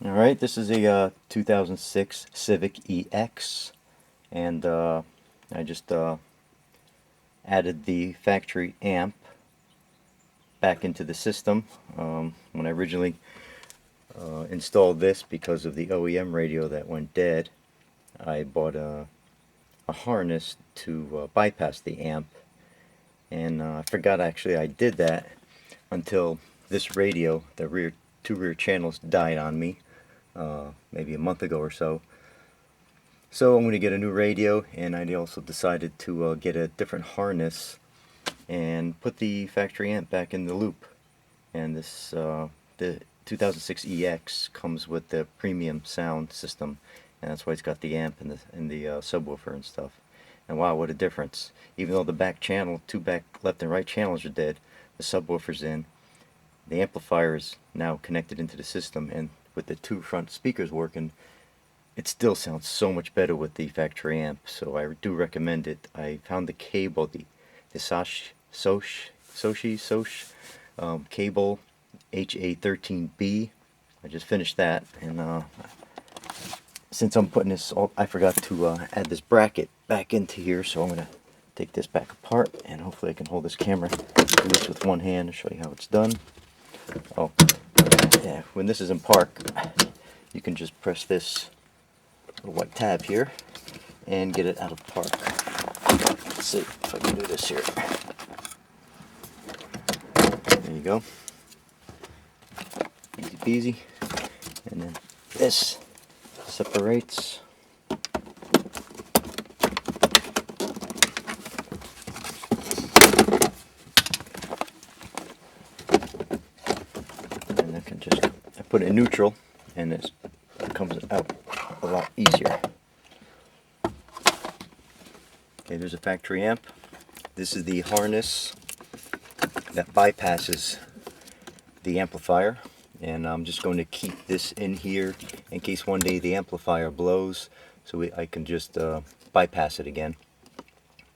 Alright, this is a 2006 Civic EX, and I just added the factory amp back into the system. When I originally installed this, because of the OEM radio that went dead, I bought a harness to bypass the amp, and I forgot actually I did that until this radio, the two rear channels, died on me maybe a month ago or so. So I'm going to get a new radio, and I also decided to get a different harness and put the factory amp back in the loop. And this the 2006 EX comes with the premium sound system, and that's why it's got the amp and the subwoofer and stuff. And wow, what a difference! Even though the back channel, two back left and right channels are dead, the subwoofer's in, the amplifier is now connected into the system, and with the two front speakers working, it still sounds so much better with the factory amp. So I do recommend it. I found the cable, the Sosh cable HA13B. I just finished that, and since I'm putting this, I forgot to add this bracket back into here, so I'm gonna take this back apart, and hopefully I can hold this camera at least with one hand and show you how it's done. Oh, yeah, when this is in park, you can just press this little white tab here and get it out of park. Let's see if I can do this here. There you go. Easy peasy. And then this separates. And I put it in neutral, and it comes out a lot easier. Okay, there's a factory amp. This is the harness that bypasses the amplifier, and I'm just going to keep this in here in case one day the amplifier blows, so I can just bypass it again.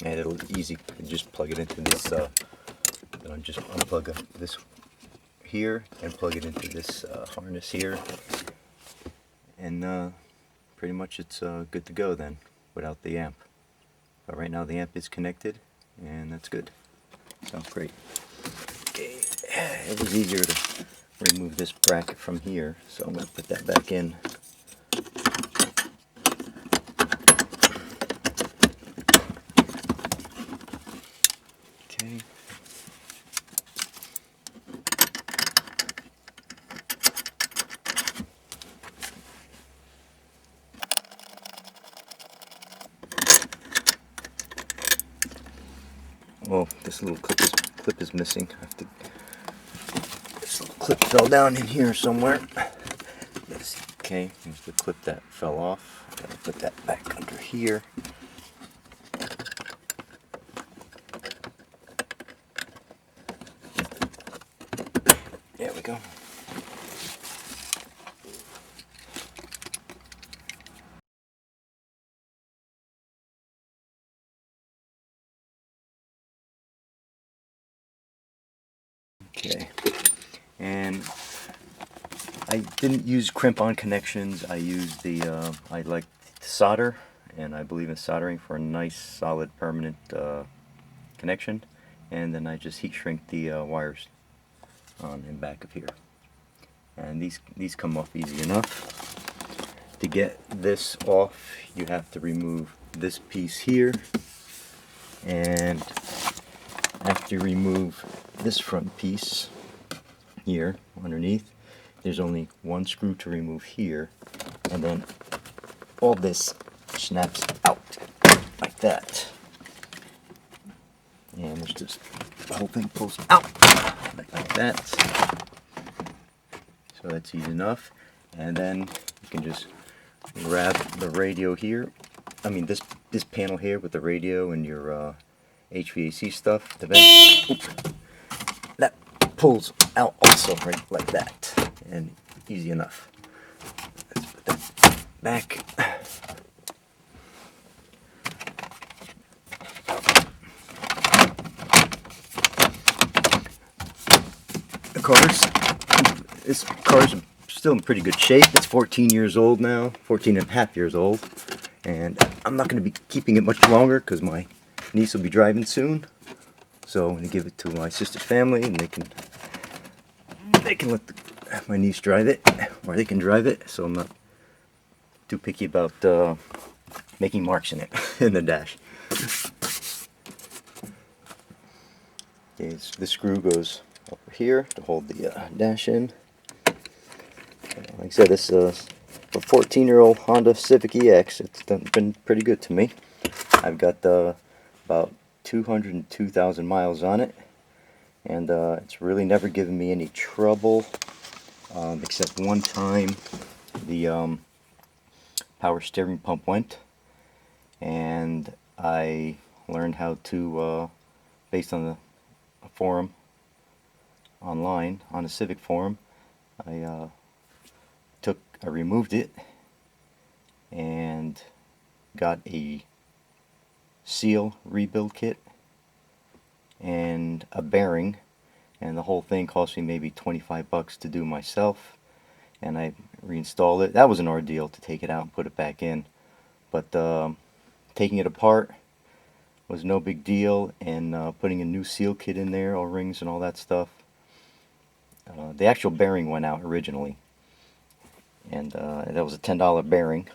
And it'll easy just plug it into this. Just unplug this here and plug it into this harness here, and pretty much it's good to go then without the amp. But right now the amp is connected, and that's good. Sounds great. Okay, it was easier to remove this bracket from here, so I'm going to put that back in. Okay. Oh, this little clip is missing. This little clip fell down in here somewhere. Okay, here's the clip that fell off. Gotta put that back under here. There we go. Okay, and I didn't use crimp-on connections. I used I like to solder, and I believe in soldering for a nice, solid, permanent connection. And then I just heat shrink the wires on and back of here. And these come off easy enough. To get this off, you have to remove this piece here, and after you remove this front piece here underneath, there's only one screw to remove here, and then all this snaps out like that, and there's just the whole thing pulls out like that. So that's easy enough. And then you can just grab the radio here, this panel here with the radio and your HVAC stuff, the vent, that pulls out also right like that, and easy enough. Let's put that back. The cars, this car's still in pretty good shape. It's 14 years old now, 14 and a half years old. And I'm not going to be keeping it much longer because my niece will be driving soon. So I'm going to give it to my sister's family, and they can let my niece drive it, or they can drive it. So I'm not too picky about making marks in it in the dash. Okay, this screw goes over here to hold the dash in. Like I said, this a 14-year-old Honda Civic EX. It's been pretty good to me. I've got about 202,000 miles on it, and it's really never given me any trouble, except one time the power steering pump went, and I learned how to, based on a forum online, on a Civic forum, I removed it and got a seal rebuild kit and a bearing, and the whole thing cost me maybe 25 bucks to do myself, and I reinstalled it. That was an ordeal to take it out and put it back in, but taking it apart was no big deal, and putting a new seal kit in there, O-rings and all that stuff. The actual bearing went out originally, and that was a $10 bearing,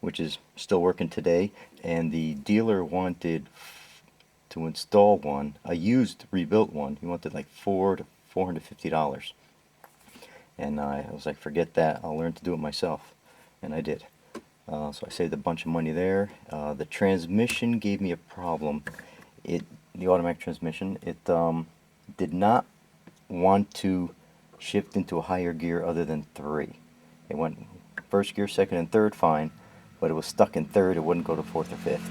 which is still working today. And the dealer wanted to install one, a used rebuilt one. He wanted like $400 to $450, and I was like, forget that, I'll learn to do it myself, and I did. So I saved a bunch of money there. The transmission gave me a problem. The automatic transmission, it did not want to shift into a higher gear other than 3. It went first gear, second, and third fine, but it was stuck in third. It wouldn't go to fourth or fifth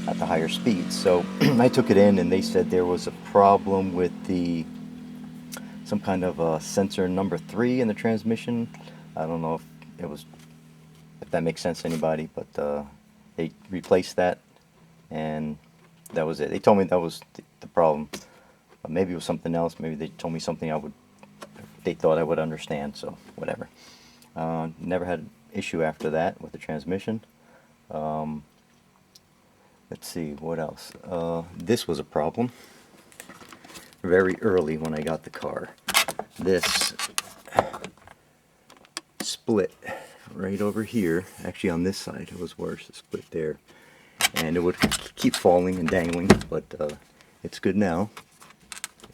at the higher speeds. So I took it in, and they said there was a problem with some kind of sensor number 3 in the transmission. I don't know if that makes sense to anybody, but they replaced that, and that was it. They told me that was the problem. Maybe it was something else. Maybe they told me something they thought I would understand. So whatever. Never had an issue after that with the transmission. Let's see, what else? This was a problem very early when I got the car. This split right over here. Actually, on this side it was worse. It split there, and it would keep falling and dangling, but it's good now.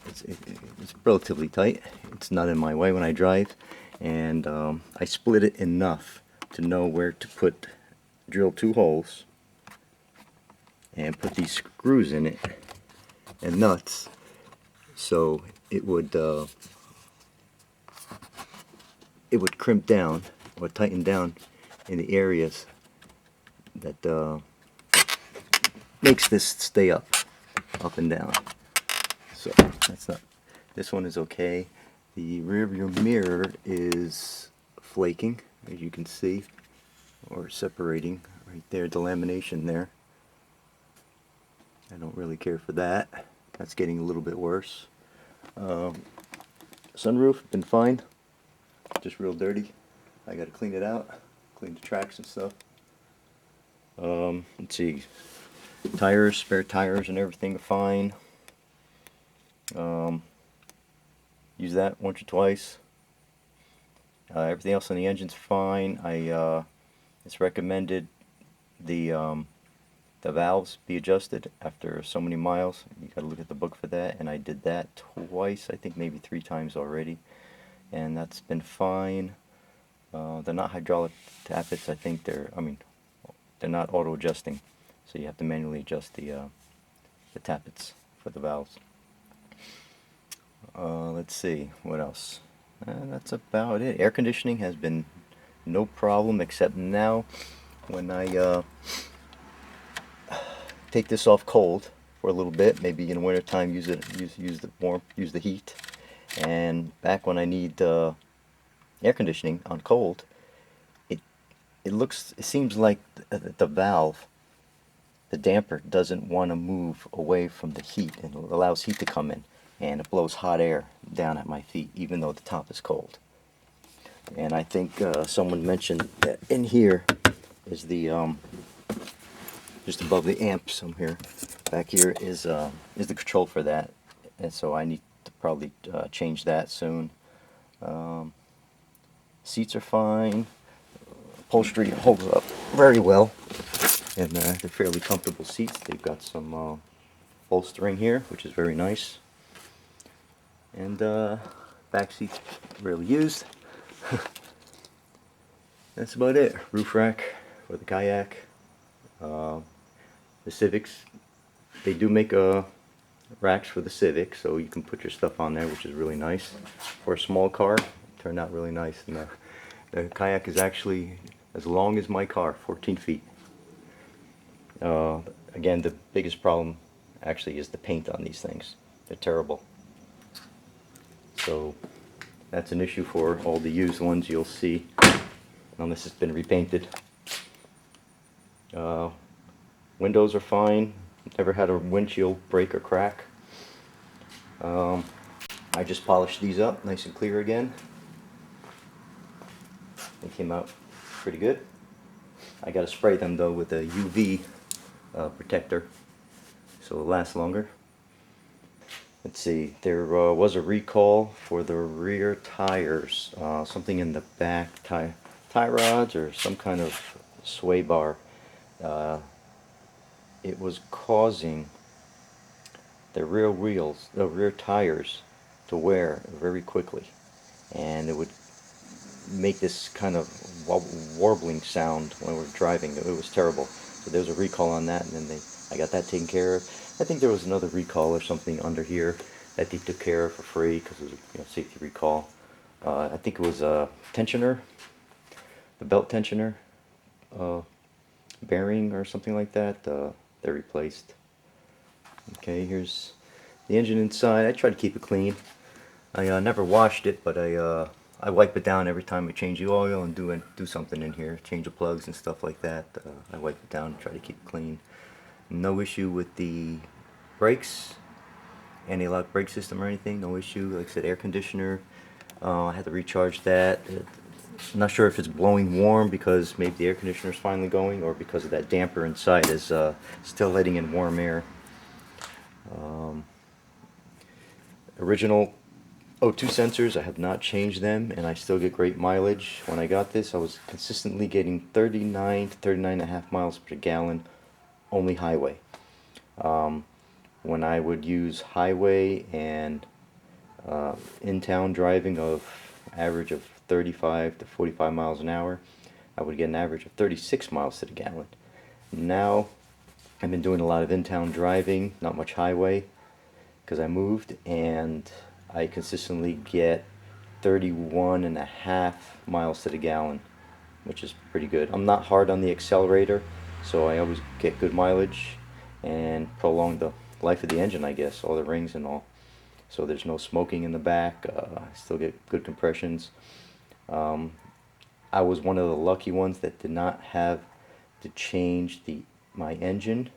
It's relatively tight. It's not in my way when I drive, and I split it enough to know where to drill 2 holes and put these screws in it and nuts, so it would crimp down or tighten down in the areas that makes this stay up and down. So that's not. This one is okay. The rear view mirror is flaking, as you can see, or separating right there. The lamination there. I don't really care for that. That's getting a little bit worse. Sunroof been fine. Just real dirty. I got to clean it out, clean the tracks and stuff. Let's see. Tires, spare tires, and everything are fine. Use that once or twice. Everything else on the engine's fine. It's recommended the valves be adjusted after so many miles. You gotta look at the book for that, and I did that twice, I think maybe 3 times already, and that's been fine. They're not hydraulic tappets. I think they're not auto adjusting, so you have to manually adjust the tappets for the valves. Let's see, what else? That's about it. Air conditioning has been no problem, except now when I take this off cold for a little bit, maybe in the winter time, use the heat, and back when I need air conditioning on cold, it seems like the valve, the damper, doesn't want to move away from the heat, and it allows heat to come in, and it blows hot air down at my feet even though the top is cold. And I think someone mentioned that in here is the just above the amp somewhere back here is the control for that, and so I need to probably change that soon. Seats are fine. Upholstery holds up very well, and they're fairly comfortable seats. They've got some bolstering here, which is very nice, and back seats rarely used. That's about it. Roof rack for the kayak. The Civics, they do make racks for the Civic, so you can put your stuff on there, which is really nice. For a small car, it turned out really nice. And the kayak is actually as long as my car, 14 feet. Again, the biggest problem actually is the paint on these things. They're terrible. So that's an issue for all the used ones you'll see, unless it's been repainted. Windows are fine. Never had a windshield break or crack. I just polished these up nice and clear again. They came out pretty good. I gotta spray them though with a UV protector so it'll last longer. Let's see, there was a recall for the rear tires. Something in the back tie rods or some kind of sway bar. It was causing the rear wheels, the rear tires, to wear very quickly, and it would make this kind of warbling sound when we're driving. It was terrible. So there's a recall on that, and then I got that taken care of. I think there was another recall or something under here that they took care of for free because it was a safety recall. I think it was a tensioner, the belt tensioner bearing or something like that. They're replaced. Okay, here's the engine inside. I try to keep it clean. I never washed it, but I wipe it down every time I change the oil and do something in here, change the plugs and stuff like that. I wipe it down and try to keep it clean. No issue with the brakes, anti-lock brake system or anything. No issue. Like I said, air conditioner. I had to recharge that. I'm not sure if it's blowing warm because maybe the air conditioner is finally going, or because of that damper inside is still letting in warm air. Original O2 sensors, I have not changed them, and I still get great mileage. When I got this, I was consistently getting 39 to 39.5 miles per gallon, only highway. When I would use highway and in-town driving of average of 35 to 45 miles an hour, I would get an average of 36 miles to the gallon. Now, I've been doing a lot of in-town driving, not much highway, because I moved, and I consistently get 31.5 miles to the gallon, which is pretty good. I'm not hard on the accelerator, so I always get good mileage and prolong the life of the engine, I guess, all the rings and all. So there's no smoking in the back. I still get good compressions. I was one of the lucky ones that did not have to change my engine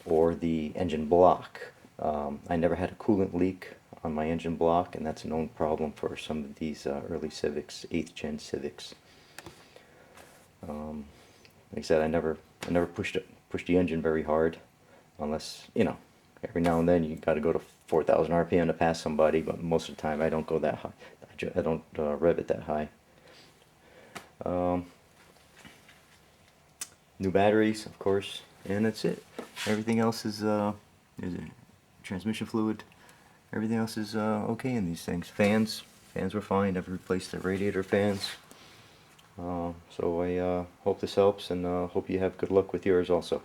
or the engine block. I never had a coolant leak on my engine block, and that's a known problem for some of these early Civics, 8th gen Civics. Like I said, I never pushed the engine very hard, unless, every now and then you got to go to 4,000 RPM to pass somebody, but most of the time I don't go that high. I don't rev it that high. New batteries, of course, and that's it. Everything else is transmission fluid. Everything else is okay in these things. Fans were fine. Never replaced the radiator fans. So I hope this helps, and hope you have good luck with yours also.